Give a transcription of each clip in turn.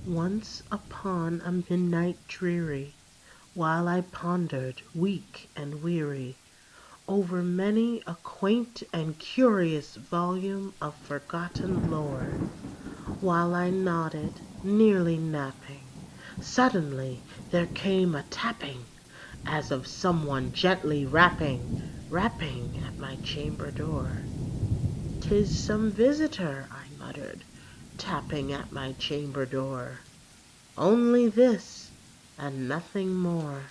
Once upon a midnight dreary, while I pondered, weak and weary, over many a quaint and curious volume of forgotten lore, while I nodded, nearly napping, suddenly there came a tapping, as of someone gently rapping, rapping at my chamber door. "'Tis some visitor," I muttered, tapping at my chamber door. Only this, and nothing more.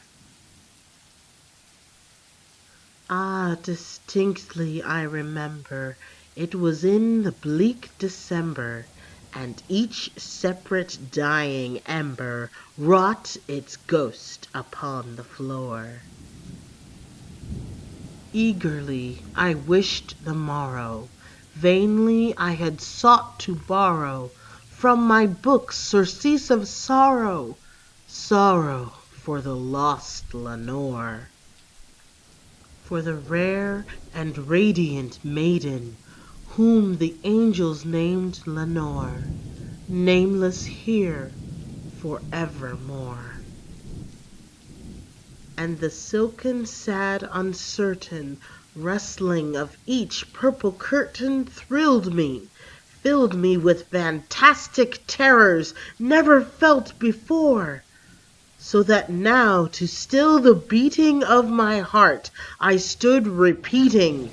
Ah, distinctly I remember, it was in the bleak December, and each separate dying ember wrought its ghost upon the floor. Eagerly I wished the morrow, vainly I had sought to borrow from my books surcease of sorrow, sorrow for the lost Lenore. For the rare and radiant maiden, whom the angels named Lenore, nameless here for evermore. And the silken, sad, uncertain rustling of each purple curtain thrilled me, filled me with fantastic terrors never felt before, so that now to still the beating of my heart I stood repeating,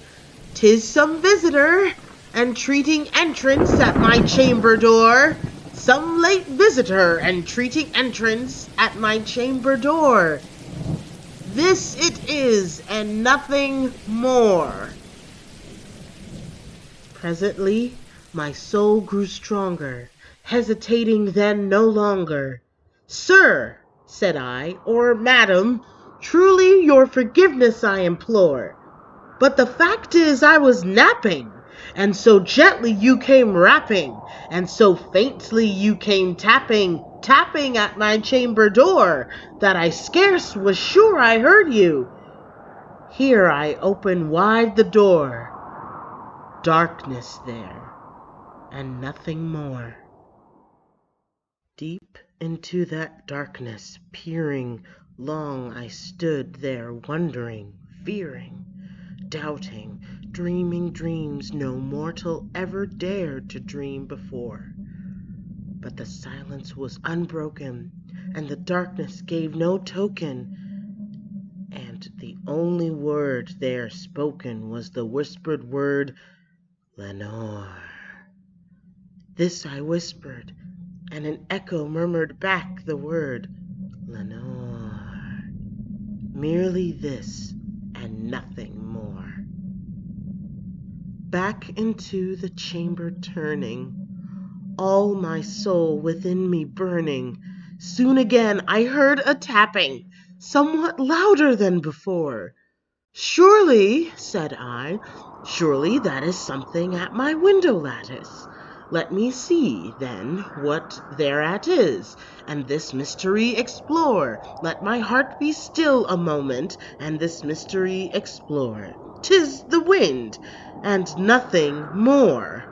"'Tis some visitor, entreating entrance at my chamber door, some late visitor entreating entrance at my chamber door. This it is, and nothing more." Presently my soul grew stronger, hesitating then no longer. "Sir," said I, "or madam, truly your forgiveness I implore. But the fact is I was napping, and so gently you came rapping, and so faintly you came tapping, tapping at my chamber door, that I scarce was sure I heard you. Here I open wide the door. Darkness there, and nothing more." Deep into that darkness peering, long I stood there wondering, fearing, doubting, dreaming dreams no mortal ever dared to dream before. But the silence was unbroken, and the darkness gave no token, and the only word there spoken was the whispered word, "Lenore." This I whispered, and an echo murmured back the word, "Lenore." Merely this, and nothing more. Back into the chamber turning, all my soul within me burning, soon again I heard a tapping, somewhat louder than before. "Surely," said I, "surely that is something at my window lattice. Let me see, then, what thereat is, and this mystery explore. Let my heart be still a moment, and this mystery explore. 'Tis the wind, and nothing more."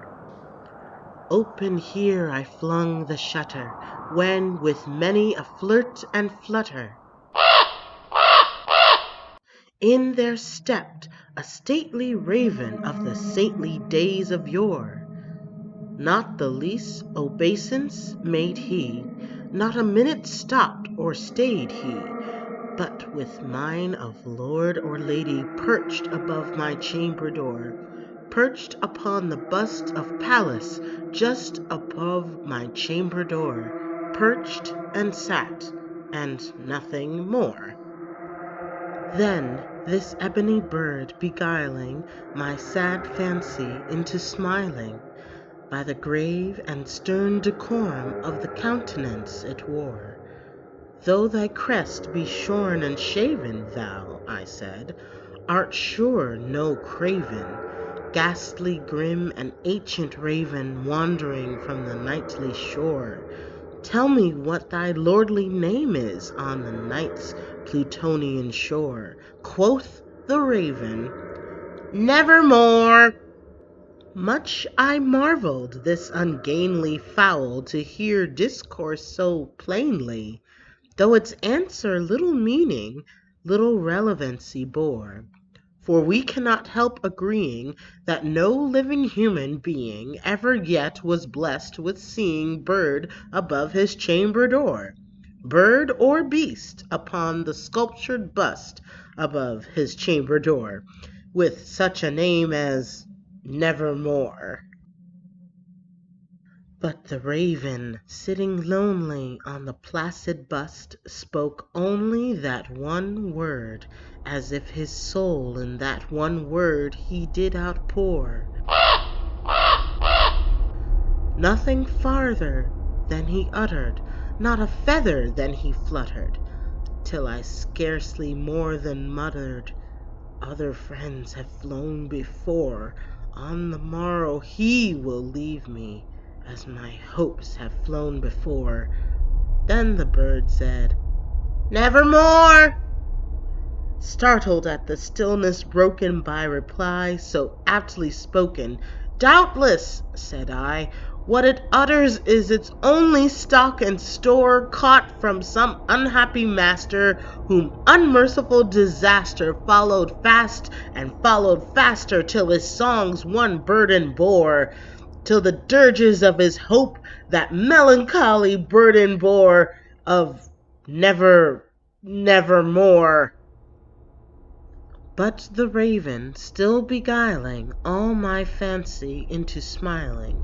Open here I flung the shutter, when with many a flirt and flutter, in there stepped a stately raven of the saintly days of yore. Not the least obeisance made he, not a minute stopped or stayed he, but with mine of lord or lady perched above my chamber door, perched upon the bust of Pallas just above my chamber door, perched and sat, and nothing more. Then this ebony bird beguiling my sad fancy into smiling, by the grave and stern decorum of the countenance it wore, "Though thy crest be shorn and shaven, thou," I said, "art sure no craven, ghastly grim and ancient raven wandering from the nightly shore. Tell me what thy lordly name is on the night's Plutonian shore." Quoth the raven, "Nevermore." Much I marveled this ungainly fowl to hear discourse so plainly, though its answer little meaning, little relevancy bore. For we cannot help agreeing that no living human being ever yet was blessed with seeing bird above his chamber door, bird or beast upon the sculptured bust above his chamber door, with such a name as Nevermore. But the raven, sitting lonely on the placid bust, spoke only that one word, as if his soul in that one word he did outpour. Nothing farther than he uttered, not a feather than he fluttered, till I scarcely more than muttered, "Other friends have flown before, on the morrow he will leave me, as my hopes have flown before." Then the bird said, "Nevermore!" Startled at the stillness broken by reply so aptly spoken, "Doubtless," said I, "what it utters is its only stock and store, caught from some unhappy master, whom unmerciful disaster followed fast and followed faster, till his songs one burden bore, till the dirges of his hope that melancholy burden bore, of nevermore." But the raven, still beguiling all my fancy into smiling,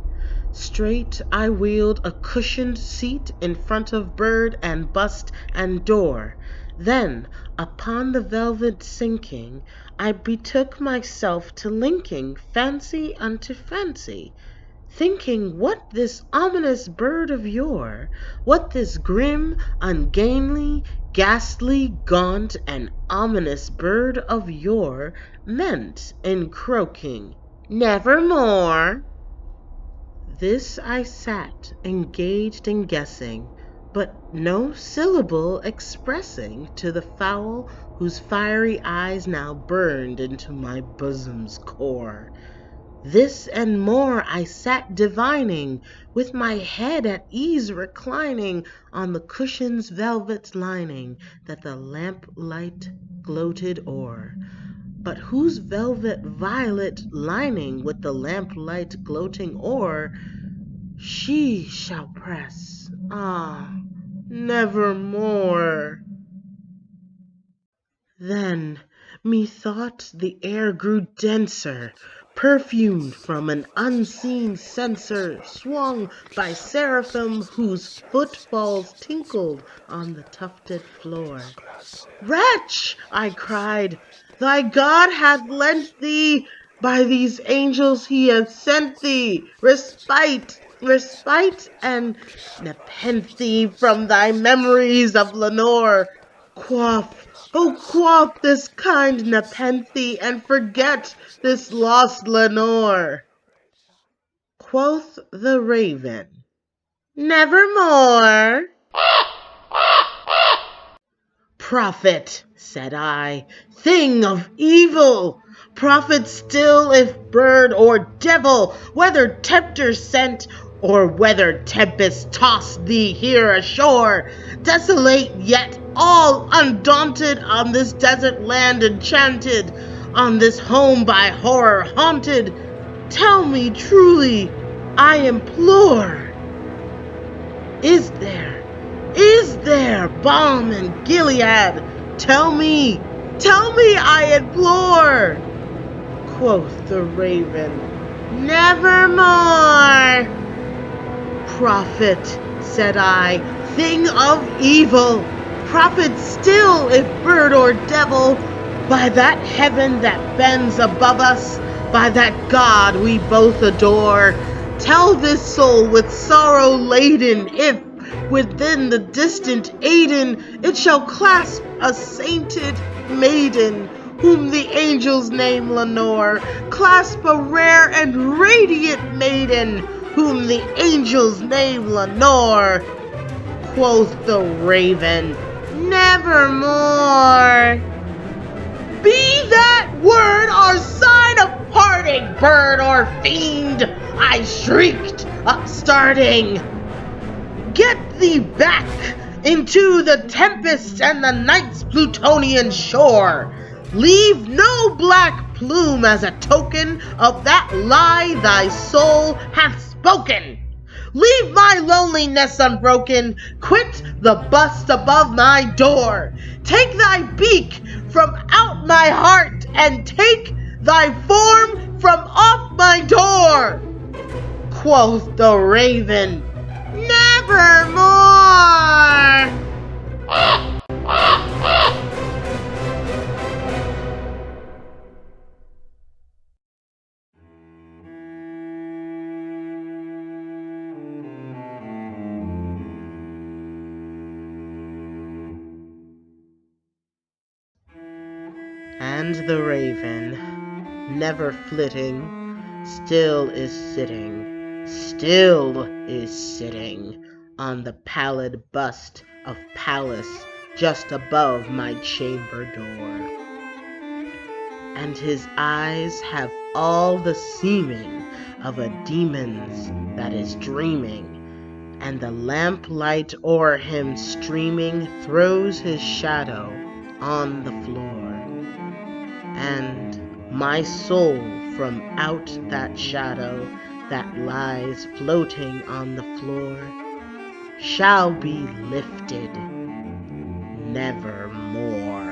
straight I wheeled a cushioned seat in front of bird and bust and door. Then, upon the velvet sinking, I betook myself to linking fancy unto fancy, thinking what this ominous bird of yore, what this grim, ungainly, ghastly, gaunt, and ominous bird of yore meant in croaking, "Nevermore." This I sat engaged in guessing, but no syllable expressing to the fowl whose fiery eyes now burned into my bosom's core. This and more I sat divining, with my head at ease reclining on the cushion's velvet lining that the lamplight gloated o'er. But whose velvet violet lining with the lamplight gloating o'er she shall press, nevermore. Then methought the air grew denser, perfumed from an unseen censer swung by seraphim whose footfalls tinkled on the tufted floor. "Wretch!" I cried, "thy God hath lent thee, by these angels he hath sent thee, respite and nepenthe from thy memories of Lenore. Quaff this kind nepenthe, and forget this lost Lenore." Quoth the raven, "Nevermore." "Prophet," said I, "thing of evil! Prophet still, if bird or devil, whether tempter sent, or whether tempest tossed thee here ashore, desolate yet all undaunted, on this desert land enchanted, on this home by horror haunted, tell me truly, I implore, is there balm in Gilead? Tell me, I implore." Quoth the raven, "Nevermore." "Prophet," said I, "thing of evil! Prophet still, if bird or devil, by that heaven that bends above us, by that God we both adore, tell this soul with sorrow laden, if, within the distant Aidenn, it shall clasp a sainted maiden, whom the angels name Lenore, clasp a rare and radiant maiden, whom the angels name Lenore." Quoth the raven, "Nevermore." "Be that word our sign of parting, bird or fiend, I shrieked, upstarting. Get thee back into the tempest and the night's Plutonian shore. Leave no black plume as a token of that lie thy soul hath spoken. Leave my loneliness unbroken, quit the bust above my door. Take thy beak from out my heart, and take thy form from off my door. Quoth the raven, nevermore. And the raven, never flitting, still is sitting on the pallid bust of Pallas just above my chamber door. And his eyes have all the seeming of a demon's that is dreaming, and the lamplight o'er him streaming throws his shadow on the floor. And my soul from out that shadow that lies floating on the floor shall be lifted nevermore.